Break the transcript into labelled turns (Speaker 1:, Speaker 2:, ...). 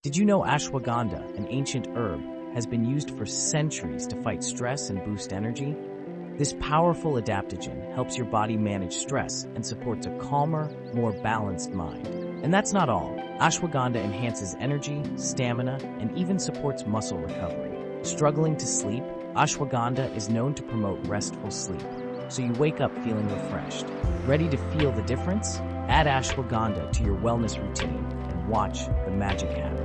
Speaker 1: Did you know ashwagandha, an ancient herb, has been used for centuries to fight stress and boost energy? This powerful adaptogen helps your body manage stress and supports a calmer, more balanced mind. And that's not all. Ashwagandha enhances energy, stamina, and even supports muscle recovery. Struggling to sleep? Ashwagandha is known to promote restful sleep, so you wake up feeling refreshed. Ready to feel the difference? Add ashwagandha to your wellness routine and watch the magic happen.